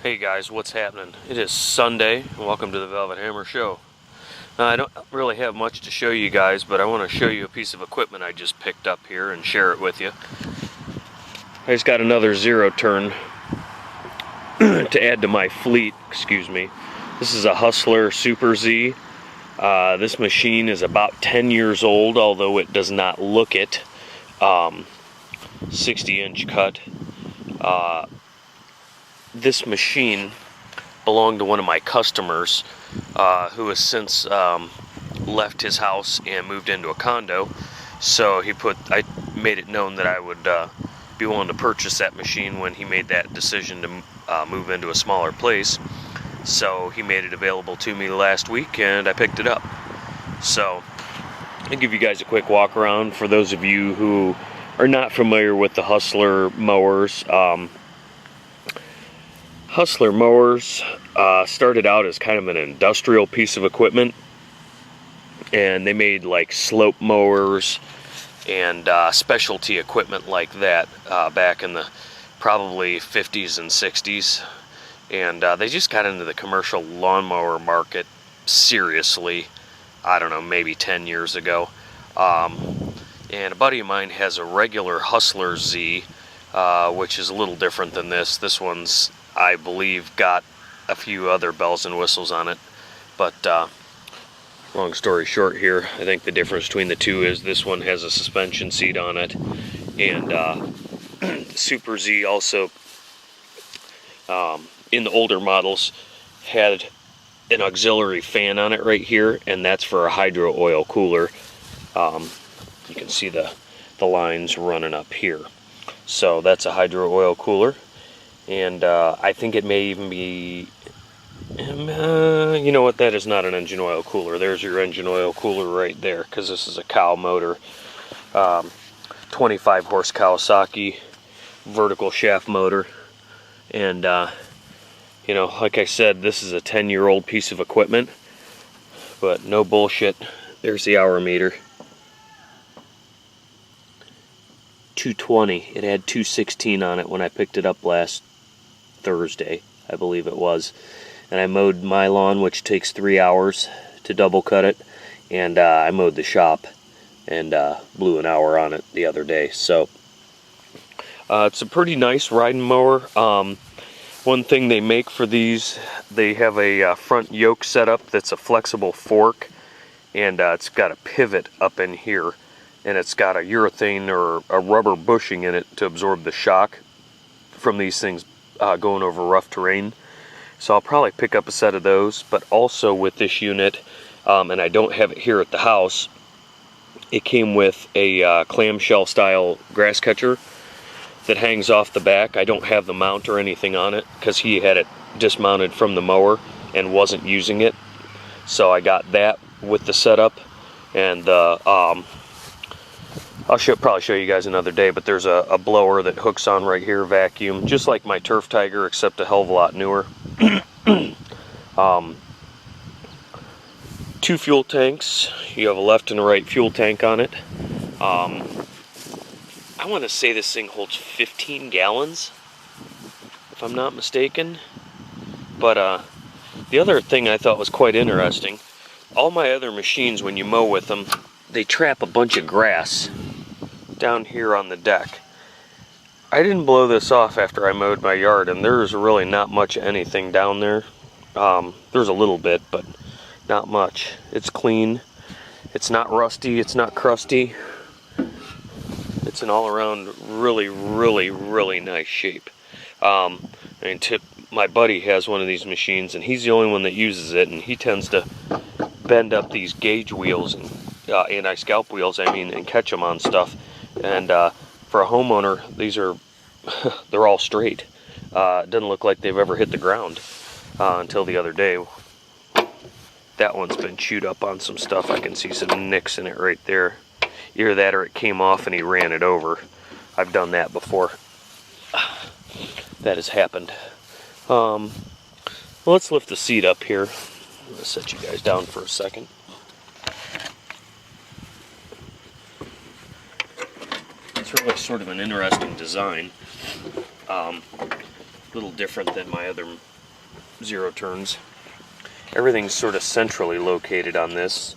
Hey guys, what's happening? It is Sunday, and welcome to the Velvethamma show. Now, I don't really have much to show you guys, but I want to show you a piece of equipment I just picked up here and share it with you. I just got another zero turn to add to my fleet, excuse me. This is a Hustler Super Z. This machine is about 10 years old, although it does not look it. 60-inch cut. This machine belonged to one of my customers who has since left his house and moved into a condo. So I made it known that I would be willing to purchase that machine when he made that decision to move into a smaller place. So he made it available to me last week and I picked it up. So I'll give you guys a quick walk around for those of you who are not familiar with the Hustler mowers. Hustler mowers started out as kind of an industrial piece of equipment, and they made like slope mowers and specialty equipment like that back in the probably 50s and 60s, and they just got into the commercial lawnmower market seriously, I don't know, maybe 10 years ago. And a buddy of mine has a regular Hustler Z, which is a little different than this. This one's, I believe, got a few other bells and whistles on it, but long story short here, I think the difference between the two is this one has a suspension seat on it, and Super Z also, in the older models, had an auxiliary fan on it right here, and that's for a hydro oil cooler. You can see the lines running up here. So that's a hydro oil cooler. And I think it may even be, you know what, that is not an engine oil cooler. There's your engine oil cooler right there, because this is a cow motor. 25 horse Kawasaki vertical shaft motor. And, you know, like I said, this is a 10-year-old piece of equipment. But no bullshit, there's the hour meter. 220. It had 216 on it when I picked it up last Thursday, I believe it was, and I mowed my lawn, which takes 3 hours to double cut it, and I mowed the shop and blew an hour on it the other day. So it's a pretty nice riding mower. One thing they make for these, they have a front yoke setup that's a flexible fork, and it's got a pivot up in here, and it's got a urethane or a rubber bushing in it to absorb the shock from these things going over rough terrain. So I'll probably pick up a set of those. But also with this unit, and I don't have it here at the house, it came with a clamshell style grass catcher that hangs off the back. I don't have the mount or anything on it because he had it dismounted from the mower and wasn't using it. So I got that with the setup, and the I'll probably show you guys another day, but there's a blower that hooks on right here, vacuum, just like my Turf Tiger, except a hell of a lot newer. 2 fuel tanks. You have a left and a right fuel tank on it. I want to say this thing holds 15 gallons, if I'm not mistaken. But the other thing I thought was quite interesting, all my other machines, when you mow with them, they trap a bunch of grass down here on the deck. I didn't blow this off after I mowed my yard, and there's really not much anything down there. There's a little bit, but not much. It's clean. It's not rusty. It's not crusty. It's an all-around really, really, really nice shape. My buddy has one of these machines, and he's the only one that uses it, and he tends to bend up these gauge wheels and anti-scalp wheels, and catch them on stuff. And for a homeowner, these are they're all straight. It doesn't look like they've ever hit the ground until the other day. That one's been chewed up on some stuff. I can see some nicks in it right there. Either that or it came off and he ran it over. I've done that before. That has happened. Well, let's lift the seat up here. I'm going to set you guys down for a second. It's really sort of an interesting design. A little different than my other 0 turns. Everything's sort of centrally located on this,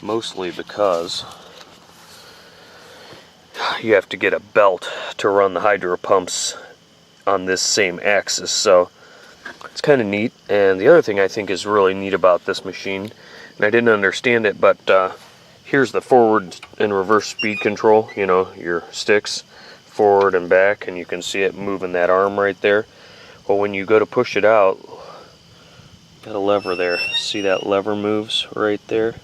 mostly because you have to get a belt to run the hydro pumps on this same axis, so it's kind of neat. And the other thing I think is really neat about this machine, and I didn't understand it, but here's the forward and reverse speed control, you know, your sticks forward and back, and you can see it moving that arm right there. Well, when you go to push it out, got a lever there. See that lever moves right there?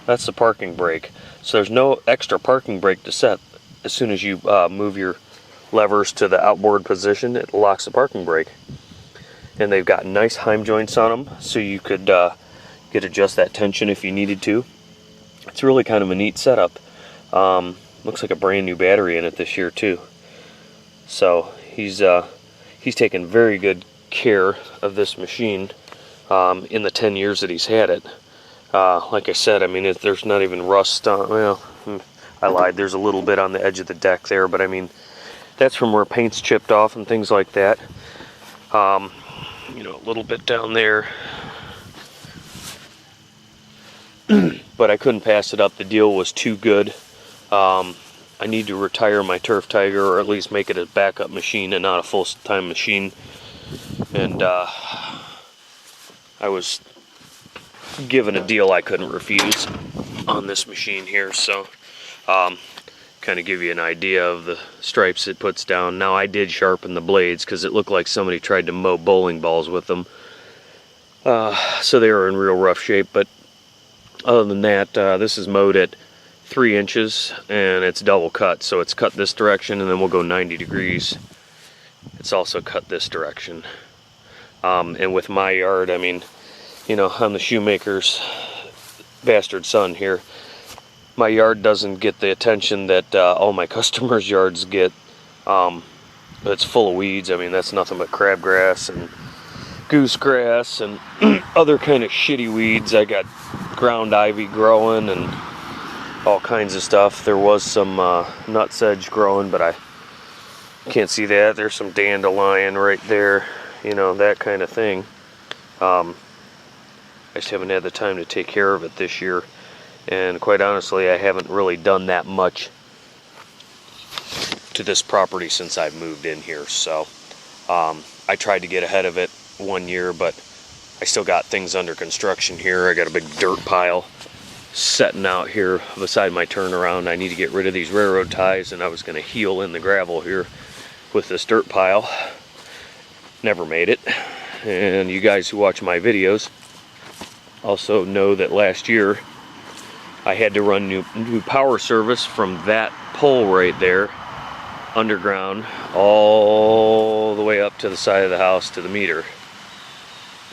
That's the parking brake. So there's no extra parking brake to set. As soon as you move your levers to the outboard position, it locks the parking brake. And they've got nice heim joints on them, so you could adjust that tension if you needed to. It's really kind of a neat setup. Looks like a brand new battery in it this year too. So he's taken very good care of this machine in the 10 years that he's had it. Like I said, I mean, there's not even rust on. Well, I lied. There's a little bit on the edge of the deck there, but I mean, that's from where paint's chipped off and things like that. You know, a little bit down there. But I couldn't pass it up. The deal was too good. I need to retire my Turf Tiger, or at least make it a backup machine and not a full-time machine. And I was given a deal I couldn't refuse on this machine here, so kind of give you an idea of the stripes it puts down. Now, I did sharpen the blades because it looked like somebody tried to mow bowling balls with them, so they were in real rough shape. But other than that, this is mowed at 3 inches and it's double cut, so it's cut this direction and then we'll go 90 degrees. It's also cut this direction. And with my yard, I mean, you know, I'm the shoemaker's bastard son here. My yard doesn't get the attention that all my customers' yards get. It's full of weeds. I mean, that's nothing but crabgrass and goosegrass and other kind of shitty weeds. I got ground ivy growing and all kinds of stuff. There was some nutsedge growing, but I can't see that. There's some dandelion right there, you know, that kind of thing. I just haven't had the time to take care of it this year, and quite honestly, I haven't really done that much to this property since I've moved in here. So I tried to get ahead of it one year, but I still got things under construction here. I got a big dirt pile setting out here beside my turnaround. I need to get rid of these railroad ties, and I was going to heel in the gravel here with this dirt pile. Never made it. And you guys who watch my videos also know that last year I had to run new power service from that pole right there underground all the way up to the side of the house to the meter.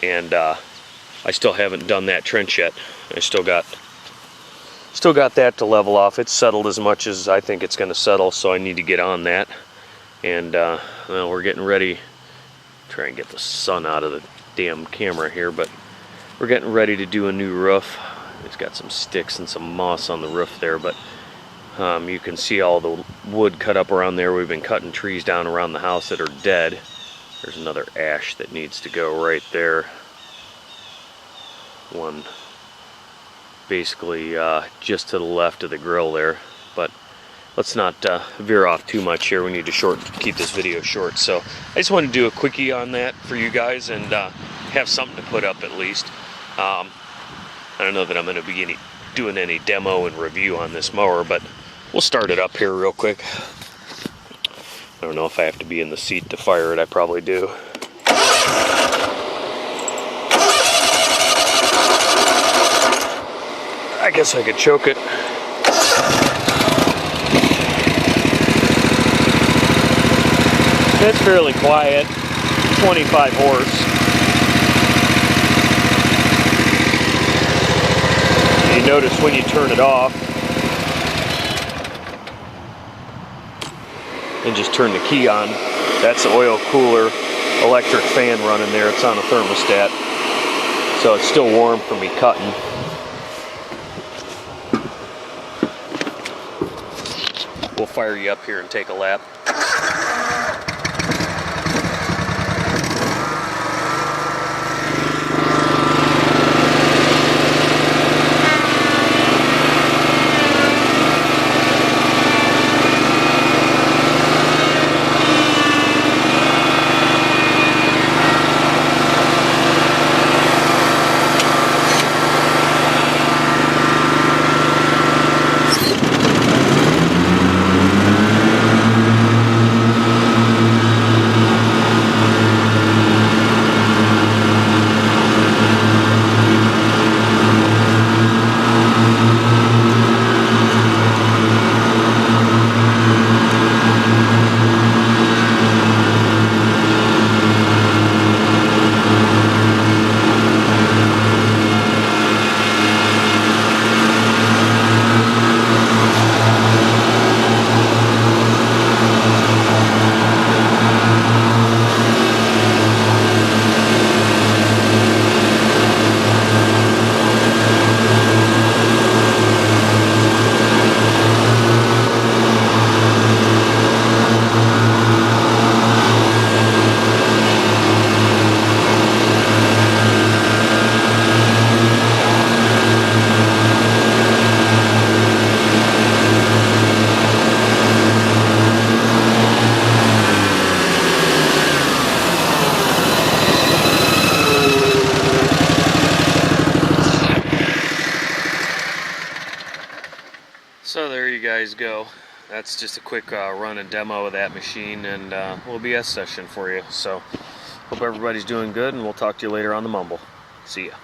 And I still haven't done that trench yet. I still got that to level off. It's settled as much as I think it's going to settle, so I need to get on that. And well, we're getting ready. Try and get the sun out of the damn camera here, but we're getting ready to do a new roof. It's got some sticks and some moss on the roof there, but you can see all the wood cut up around there. We've been cutting trees down around the house that are dead. There's another ash that needs to go right there. One basically just to the left of the grill there. But let's not veer off too much here. We need to keep this video short. So I just wanted to do a quickie on that for you guys and have something to put up at least. I don't know that I'm going to be doing any demo and review on this mower, but we'll start it up here real quick. I don't know if I have to be in the seat to fire it. I probably do. I guess I could choke it. It's fairly quiet, 25 horse. You notice when you turn it off and just turn the key on, that's the oil cooler electric fan running there. It's on a thermostat, so it's still warm for me cutting. We'll fire you up here and take a lap. guys go. That's just a quick run and demo of that machine and OBS session for you. So hope everybody's doing good, and we'll talk to you later on the Mumble. See ya.